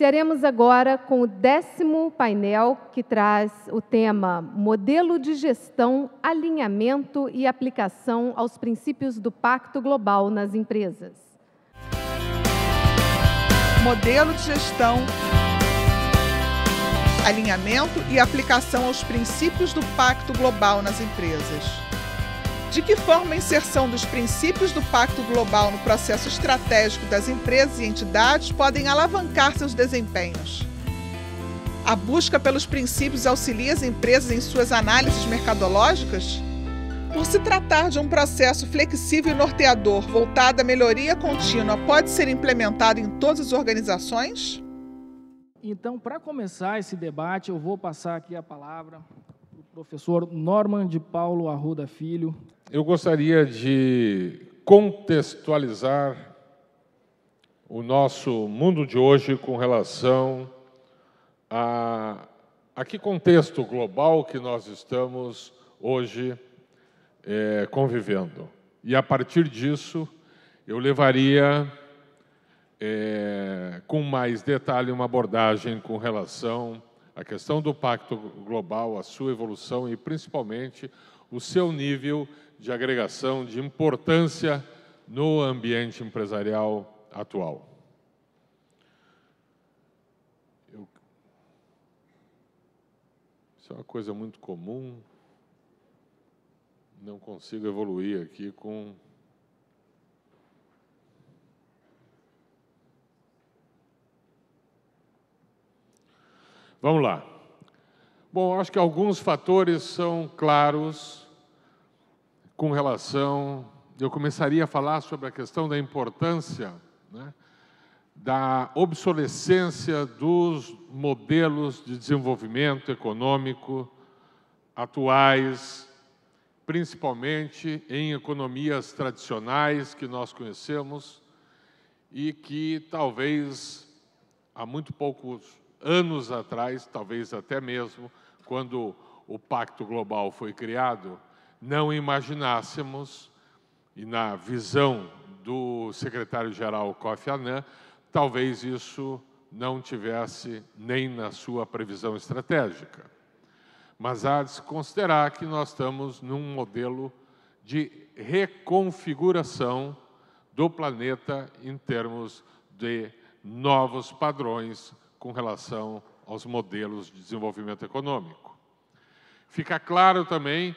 Iniciaremos agora com o 10º painel, que traz o tema Modelo de Gestão, Alinhamento e Aplicação aos Princípios do Pacto Global nas Empresas. Modelo de Gestão, Alinhamento e Aplicação aos Princípios do Pacto Global nas Empresas. De que forma a inserção dos princípios do Pacto Global no processo estratégico das empresas e entidades podem alavancar seus desempenhos? A busca pelos princípios auxilia as empresas em suas análises mercadológicas? Por se tratar de um processo flexível e norteador voltado à melhoria contínua, pode ser implementado em todas as organizações? Então, para começar esse debate, eu vou passar aqui a palavra para o professor Norman de Paulo Arruda Filho. Eu gostaria de contextualizar o nosso mundo de hoje com relação a que contexto global que nós estamos hoje convivendo. E, a partir disso, eu levaria com mais detalhe uma abordagem com relação à questão do Pacto Global, a sua evolução e, principalmente, o seu nível de agregação, de importância no ambiente empresarial atual. Isso é uma coisa muito comum, não consigo evoluir aqui com... Vamos lá. Bom, acho que alguns fatores são claros com relação... Eu começaria a falar sobre a questão da importância, né, da obsolescência dos modelos de desenvolvimento econômico atuais, principalmente em economias tradicionais que nós conhecemos e que talvez há muito poucos anos atrás, talvez até mesmo quando o Pacto Global foi criado, não imaginássemos, e na visão do secretário-geral Kofi Annan, talvez isso não tivesse nem na sua previsão estratégica. Mas há de se considerar que nós estamos num modelo de reconfiguração do planeta em termos de novos padrões com relação aos modelos de desenvolvimento econômico. Fica claro também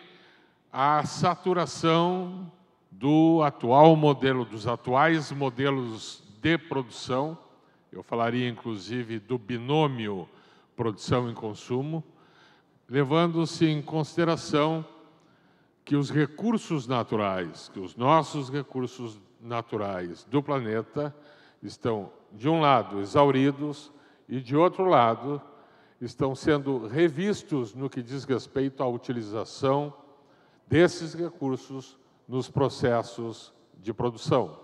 a saturação do atual modelo, dos atuais modelos de produção. Eu falaria, inclusive, do binômio produção e consumo, levando-se em consideração que os recursos naturais, que os nossos recursos naturais do planeta estão, de um lado, exauridos e, de outro lado, estão sendo revistos no que diz respeito à utilização desses recursos nos processos de produção.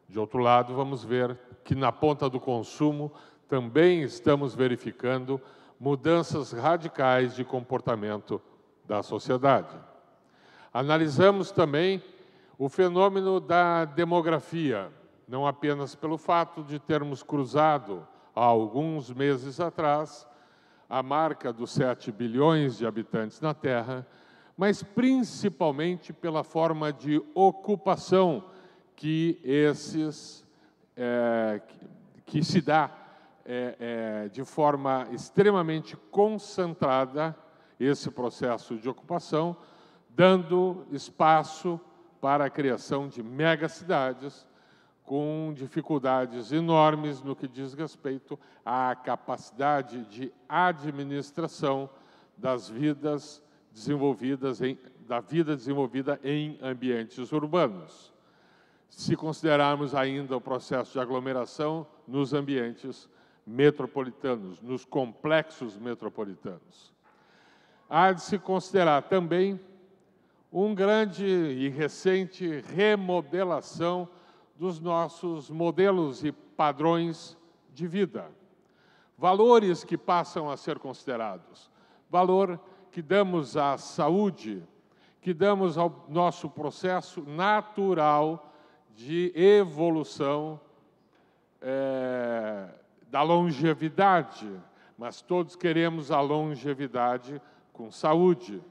De outro lado, vamos ver que na ponta do consumo também estamos verificando mudanças radicais de comportamento da sociedade. Analisamos também o fenômeno da demografia, não apenas pelo fato de termos cruzado, há alguns meses atrás, a marca dos 7 bilhões de habitantes na Terra, mas principalmente pela forma de ocupação que que se dá de forma extremamente concentrada, esse processo de ocupação, dando espaço para a criação de megacidades com dificuldades enormes no que diz respeito à capacidade de administração das vidas da vida desenvolvida em ambientes urbanos. Se considerarmos ainda o processo de aglomeração nos ambientes metropolitanos, nos complexos metropolitanos. Há de se considerar também um grande e recente remodelação dos nossos modelos e padrões de vida. Valores que passam a ser considerados. Valor que damos à saúde, que damos ao nosso processo natural de evolução da longevidade, mas todos queremos a longevidade com saúde,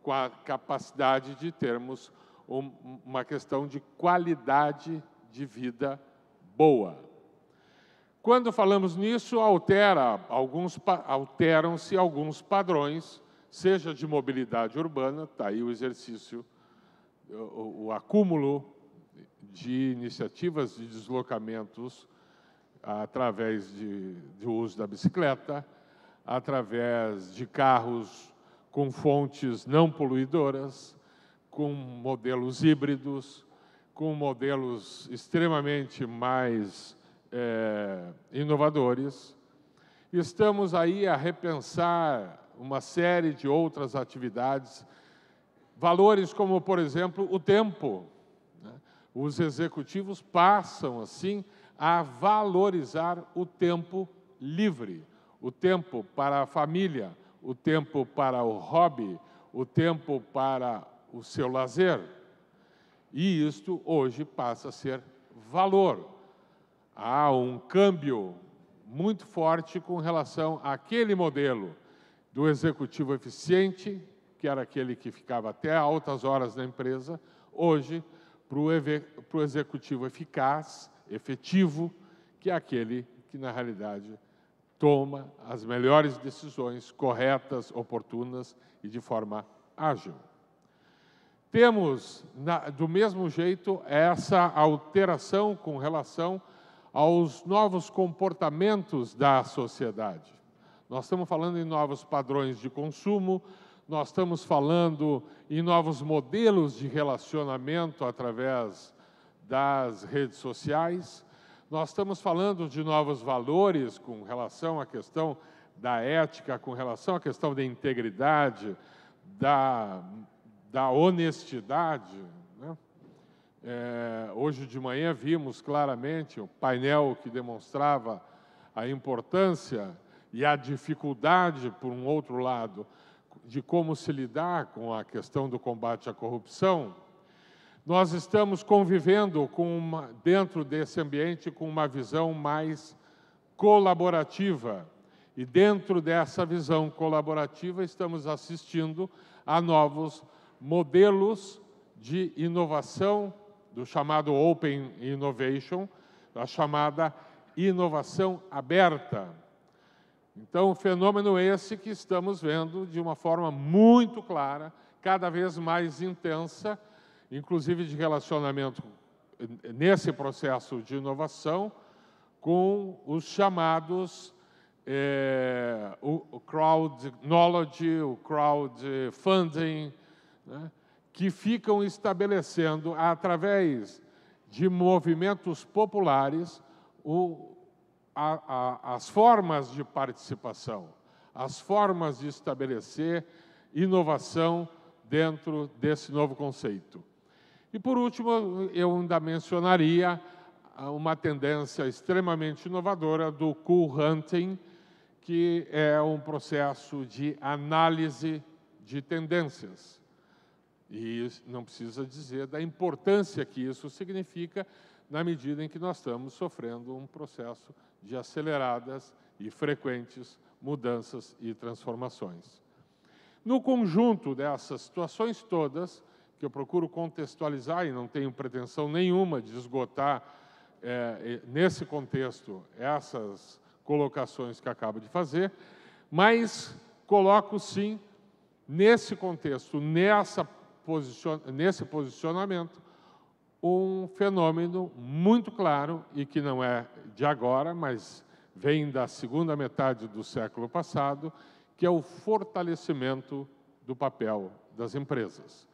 com a capacidade de termos uma questão de qualidade de vida boa. Quando falamos nisso, alteram-se alguns padrões, seja de mobilidade urbana, está aí o exercício, o acúmulo de iniciativas de deslocamentos através do uso da bicicleta, através de carros com fontes não poluidoras, com modelos híbridos, com modelos extremamente mais inovadores. Estamos aí a repensar uma série de outras atividades, valores como, por exemplo, o tempo. Os executivos passam, assim, a valorizar o tempo livre, o tempo para a família, o tempo para o hobby, o tempo para o seu lazer. E isto, hoje, passa a ser valor. Há um câmbio muito forte com relação àquele modelo do executivo eficiente, que era aquele que ficava até altas horas na empresa, hoje, para o executivo eficaz, efetivo, que é aquele que, na realidade, toma as melhores decisões corretas, oportunas e de forma ágil. Temos, do mesmo jeito, essa alteração com relação aos novos comportamentos da sociedade. Nós estamos falando em novos padrões de consumo, nós estamos falando em novos modelos de relacionamento através das redes sociais, nós estamos falando de novos valores com relação à questão da ética, com relação à questão da integridade, da honestidade, né? Hoje de manhã vimos claramente o painel que demonstrava a importância e a dificuldade, por um outro lado, de como se lidar com a questão do combate à corrupção. Nós estamos convivendo dentro desse ambiente com uma visão mais colaborativa. E dentro dessa visão colaborativa estamos assistindo a novos modelos de inovação, do chamado Open Innovation, da chamada inovação aberta. Então, fenômeno esse que estamos vendo de uma forma muito clara, cada vez mais intensa, inclusive de relacionamento nesse processo de inovação, com os chamados o crowd knowledge, o crowdfunding, né, que ficam estabelecendo, através de movimentos populares, as formas de participação, as formas de estabelecer inovação dentro desse novo conceito. E, por último, eu ainda mencionaria uma tendência extremamente inovadora do cool hunting, que é um processo de análise de tendências. E não precisa dizer da importância que isso significa na medida em que nós estamos sofrendo um processo de aceleradas e frequentes mudanças e transformações. No conjunto dessas situações todas, que eu procuro contextualizar e não tenho pretensão nenhuma de esgotar, nesse contexto, essas colocações que acabo de fazer, mas coloco, sim, nesse contexto, nesse posicionamento, um fenômeno muito claro e que não é de agora, mas vem da segunda metade do século passado, que é o fortalecimento do papel das empresas.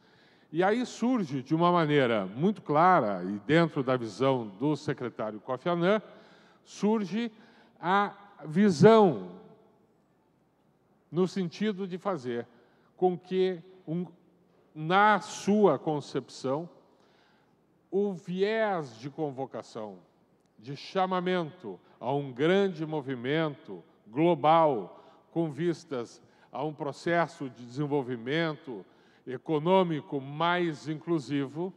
E aí surge, de uma maneira muito clara, e dentro da visão do secretário Kofi Annan, surge a visão no sentido de fazer com que, na sua concepção, o viés de convocação, de chamamento a um grande movimento global com vistas a um processo de desenvolvimento econômico mais inclusivo,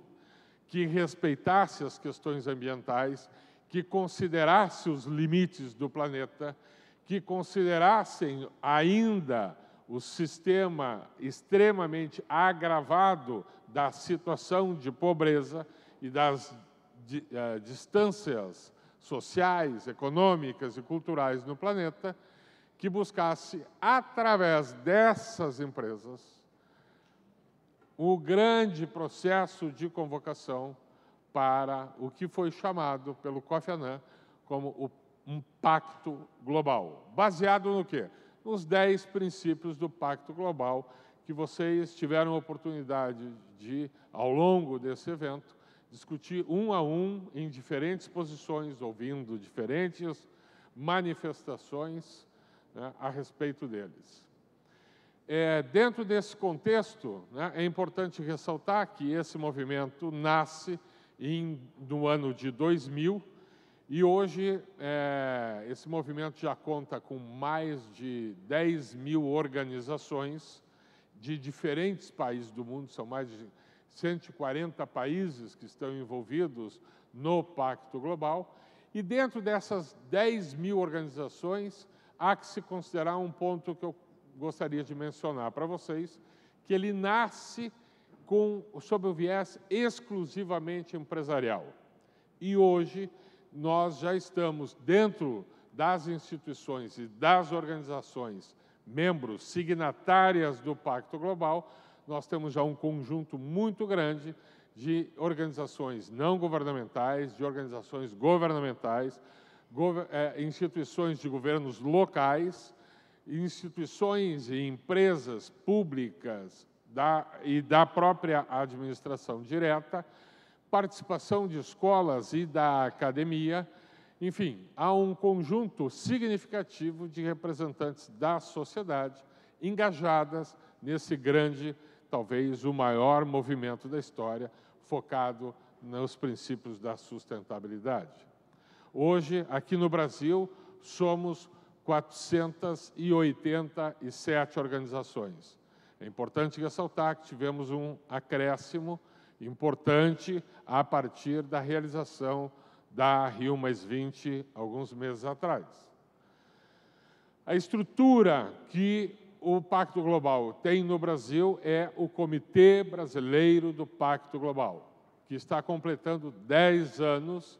que respeitasse as questões ambientais, que considerasse os limites do planeta, que considerassem ainda o sistema extremamente agravado da situação de pobreza e das distâncias sociais, econômicas e culturais no planeta, que buscasse, através dessas empresas, o grande processo de convocação para o que foi chamado pelo Kofi Annan como um pacto global. Baseado no quê? Nos 10 princípios do Pacto Global, que vocês tiveram a oportunidade de, ao longo desse evento, discutir um a um, em diferentes posições, ouvindo diferentes manifestações, né, a respeito deles. Dentro desse contexto, né, é importante ressaltar que esse movimento nasce no ano de 2000, e hoje esse movimento já conta com mais de 10 mil organizações de diferentes países do mundo, são mais de 140 países que estão envolvidos no Pacto Global, e dentro dessas 10 mil organizações, há que se considerar um ponto que eu gostaria de mencionar para vocês, que ele nasce sob o viés exclusivamente empresarial. E hoje nós já estamos dentro das instituições e das organizações membros signatárias do Pacto Global, nós temos já um conjunto muito grande de organizações não governamentais, de organizações governamentais, instituições de governos locais, instituições e empresas públicas e da própria administração direta, participação de escolas e da academia, enfim, há um conjunto significativo de representantes da sociedade engajadas nesse grande, talvez o maior movimento da história, focado nos princípios da sustentabilidade. Hoje, aqui no Brasil, somos 487 organizações. É importante ressaltar que tivemos um acréscimo importante a partir da realização da Rio+20, alguns meses atrás. A estrutura que o Pacto Global tem no Brasil é o Comitê Brasileiro do Pacto Global, que está completando 10 anos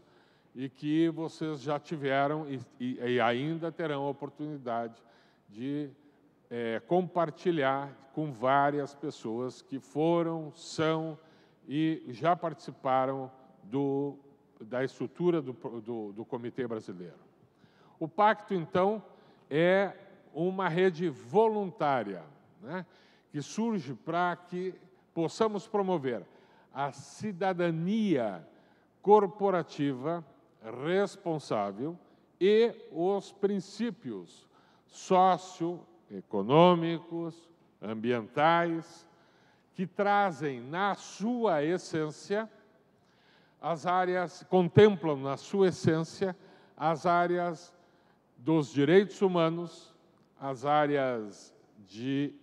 e que vocês já tiveram e ainda terão a oportunidade de compartilhar com várias pessoas que foram, são e já participaram da estrutura do Comitê Brasileiro. O Pacto, então, é uma rede voluntária, né, que surge para que possamos promover a cidadania corporativa responsável e os princípios socioeconômicos, ambientais, que trazem na sua essência as áreas, contemplam na sua essência as áreas dos direitos humanos, as áreas de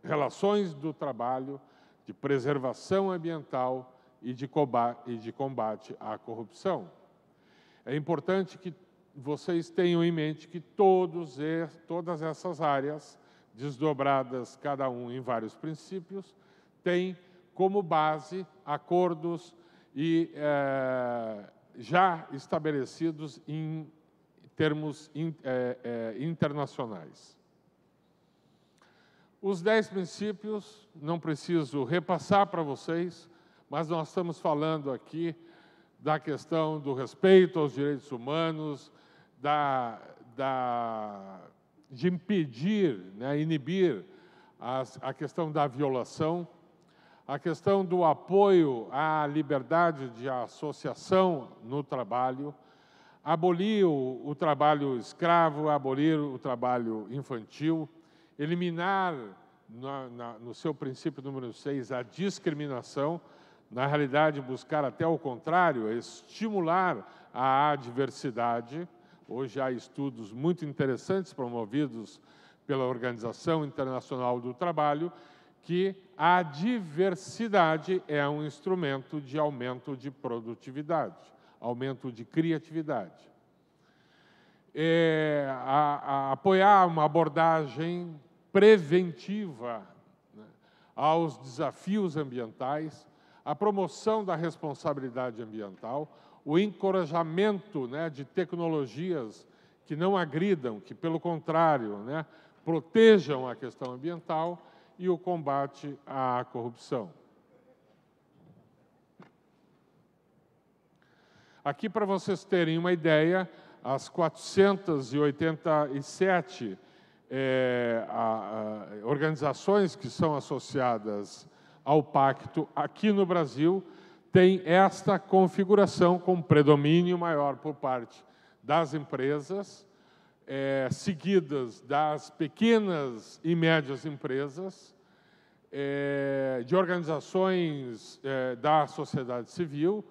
relações do trabalho, de preservação ambiental e de combate à corrupção. É importante que vocês tenham em mente que todas essas áreas, desdobradas cada um em vários princípios, têm como base acordos já estabelecidos em termos internacionais. Os 10 princípios, não preciso repassar para vocês, mas nós estamos falando aqui da questão do respeito aos direitos humanos, de impedir, né, inibir a questão da violação, a questão do apoio à liberdade de associação no trabalho, abolir o trabalho escravo, abolir o trabalho infantil, eliminar, no seu princípio número 6, a discriminação, na realidade, buscar até o contrário, estimular a diversidade. Hoje há estudos muito interessantes promovidos pela Organização Internacional do Trabalho, que a diversidade é um instrumento de aumento de produtividade. aumento de criatividade. Apoiar uma abordagem preventiva, né, aos desafios ambientais, a promoção da responsabilidade ambiental, o encorajamento, né, de tecnologias que não agridam, que, pelo contrário, né, protejam a questão ambiental, e o combate à corrupção. Aqui, para vocês terem uma ideia, as 487 organizações que são associadas ao pacto aqui no Brasil têm esta configuração com predomínio maior por parte das empresas, seguidas das pequenas e médias empresas, de organizações da sociedade civil,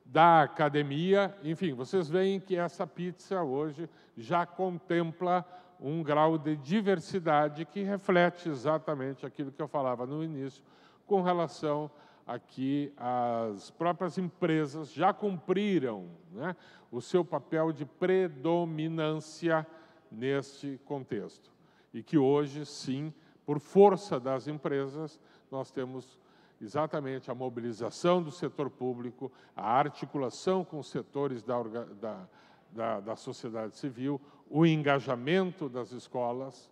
da academia, enfim, vocês veem que essa pizza hoje já contempla um grau de diversidade que reflete exatamente aquilo que eu falava no início, com relação a que as próprias empresas já cumpriram, né, o seu papel de predominância neste contexto. E que hoje, sim, por força das empresas, nós temos exatamente a mobilização do setor público, a articulação com os setores da sociedade civil, o engajamento das escolas,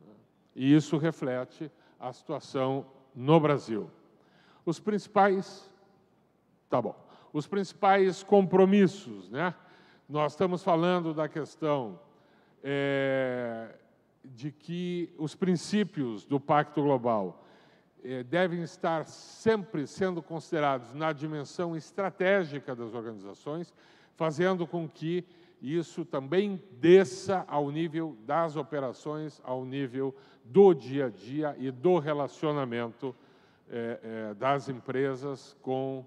né, e isso reflete a situação no Brasil. Os principais compromissos, né? Nós estamos falando da questão de que os princípios do Pacto Global devem estar sempre sendo considerados na dimensão estratégica das organizações, fazendo com que isso também desça ao nível das operações, ao nível do dia a dia e do relacionamento das empresas com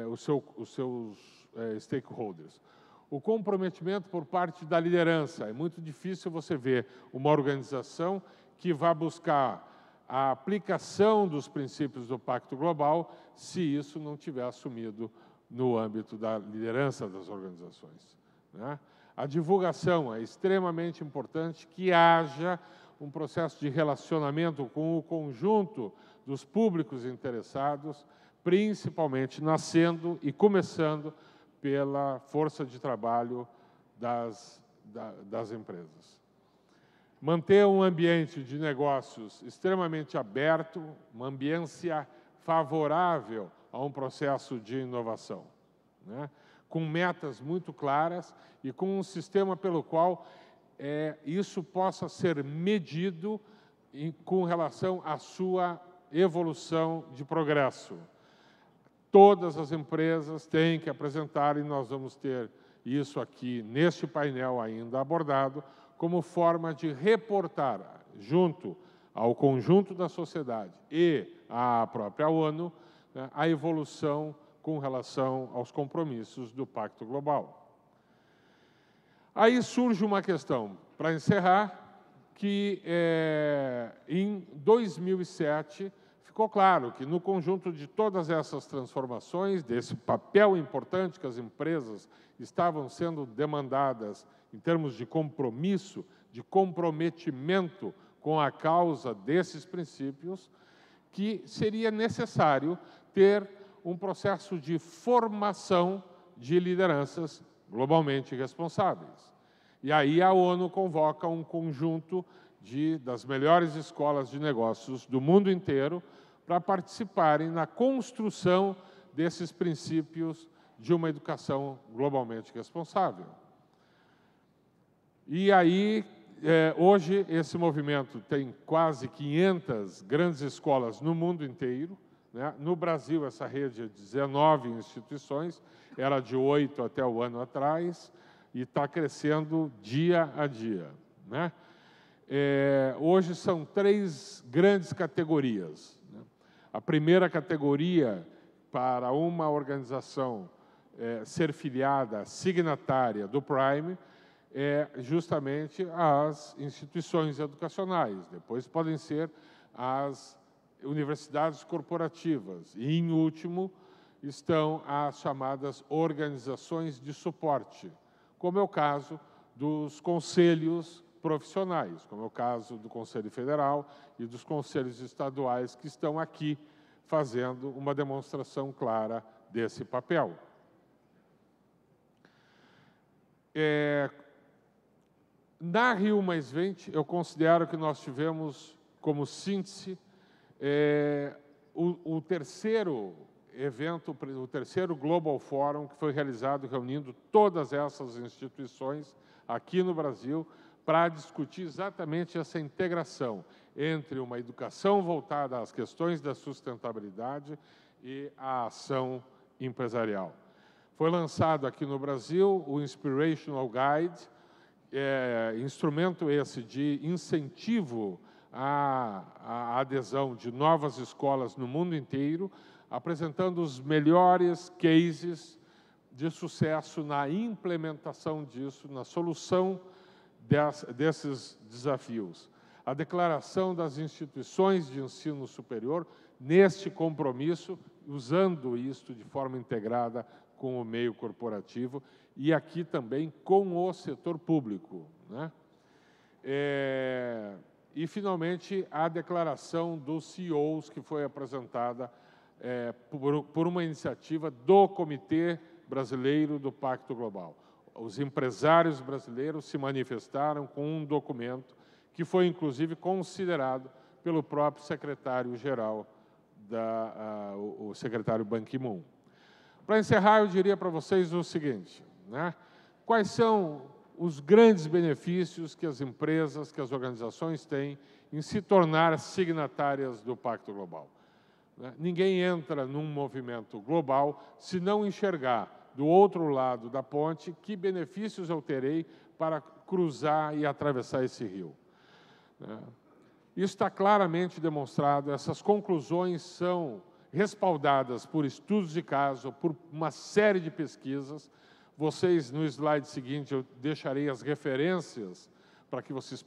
os seus stakeholders. O comprometimento por parte da liderança. É muito difícil você ver uma organização que vá buscar a aplicação dos princípios do Pacto Global se isso não tiver assumido no âmbito da liderança das organizações, né? A divulgação é extremamente importante, que haja um processo de relacionamento com o conjunto dos públicos interessados, principalmente nascendo e começando pela força de trabalho das empresas. Manter um ambiente de negócios extremamente aberto, uma ambiência favorável a um processo de inovação, né? Com metas muito claras e com um sistema pelo qual isso possa ser medido com relação à sua evolução de progresso. Todas as empresas têm que apresentar, e nós vamos ter isso aqui neste painel ainda abordado, como forma de reportar, junto ao conjunto da sociedade e à própria ONU, né, a evolução com relação aos compromissos do Pacto Global. Aí surge uma questão, para encerrar, que em 2007 ficou claro que, no conjunto de todas essas transformações, desse papel importante que as empresas estavam sendo demandadas em termos de compromisso, de comprometimento com a causa desses princípios, que seria necessário ter um processo de formação de lideranças globalmente responsáveis. E aí a ONU convoca um conjunto das melhores escolas de negócios do mundo inteiro para participarem na construção desses princípios de uma educação globalmente responsável. E aí, hoje, esse movimento tem quase 500 grandes escolas no mundo inteiro, né? No Brasil, essa rede é de 19 instituições, era de 8 até o ano atrás, e está crescendo dia a dia, né? Hoje são 3 grandes categorias, né? A primeira categoria, para uma organização ser filiada, signatária do Prime, é justamente as instituições educacionais. Depois podem ser as universidades corporativas. E, em último, estão as chamadas organizações de suporte, como é o caso dos conselhos profissionais, como é o caso do Conselho Federal e dos conselhos estaduais, que estão aqui fazendo uma demonstração clara desse papel. Na Rio+20, eu considero que nós tivemos como síntese o terceiro evento, o terceiro Global Forum, que foi realizado reunindo todas essas instituições aqui no Brasil para discutir exatamente essa integração entre uma educação voltada às questões da sustentabilidade e a ação empresarial. Foi lançado aqui no Brasil o Inspirational Guide, instrumento esse de incentivo à adesão de novas escolas no mundo inteiro, apresentando os melhores cases de sucesso na implementação disso, na solução desses desafios. A declaração das instituições de ensino superior neste compromisso, usando isto de forma integrada com o meio corporativo e aqui também com o setor público, né? E, finalmente, a declaração dos CEOs, que foi apresentada por uma iniciativa do Comitê Brasileiro do Pacto Global. Os empresários brasileiros se manifestaram com um documento que foi, inclusive, considerado pelo próprio secretário-geral, o secretário Ban Ki-moon. Para encerrar, eu diria para vocês o seguinte, né? Quais são os grandes benefícios que as empresas, que as organizações têm em se tornar signatárias do Pacto Global? Ninguém entra num movimento global se não enxergar do outro lado da ponte que benefícios eu terei para cruzar e atravessar esse rio. Isso está claramente demonstrado, essas conclusões são respaldadas por estudos de caso, por uma série de pesquisas. Vocês, no slide seguinte, eu deixarei as referências para que vocês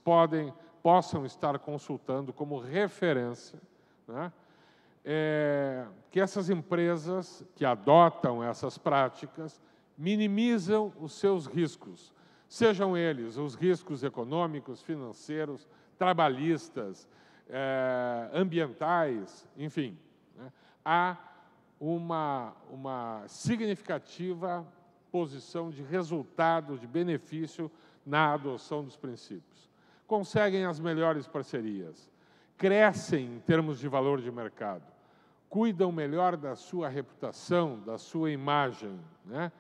possam estar consultando como referência, né? Que essas empresas que adotam essas práticas minimizam os seus riscos, sejam eles os riscos econômicos, financeiros, trabalhistas, ambientais, enfim, né? Há uma significativa posição de resultado, de benefício na adoção dos princípios. Conseguem as melhores parcerias, crescem em termos de valor de mercado, cuidam melhor da sua reputação, da sua imagem, né?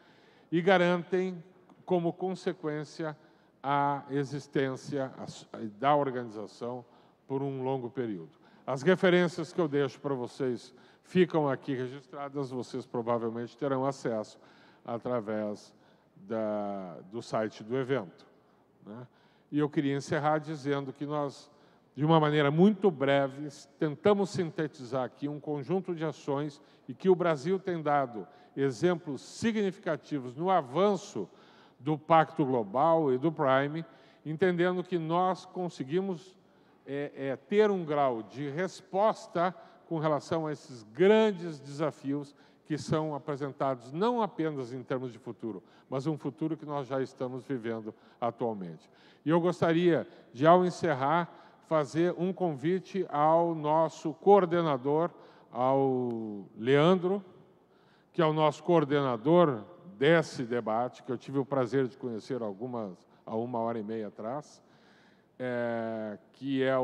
E garantem, como consequência, a existência da organização por um longo período. As referências que eu deixo para vocês ficam aqui registradas, vocês provavelmente terão acesso através do site do evento, né? E eu queria encerrar dizendo que nós, de uma maneira muito breve, tentamos sintetizar aqui um conjunto de ações e que o Brasil tem dado exemplos significativos no avanço do Pacto Global e do Prime, entendendo que nós conseguimos ter um grau de resposta com relação a esses grandes desafios que são apresentados não apenas em termos de futuro, mas um futuro que nós já estamos vivendo atualmente. E eu gostaria de, ao encerrar, fazer um convite ao nosso coordenador, ao Leandro, que é o nosso coordenador desse debate, que eu tive o prazer de conhecer há 1h30 atrás, que é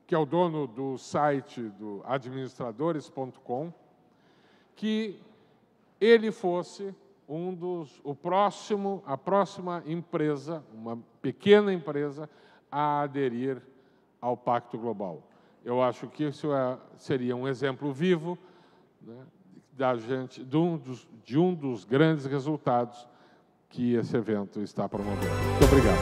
que é o dono do site do administradores.com, que ele fosse a próxima empresa, uma pequena empresa, a aderir ao Pacto Global. Eu acho que isso seria um exemplo vivo, né, de um dos grandes resultados que esse evento está promovendo. Muito obrigado.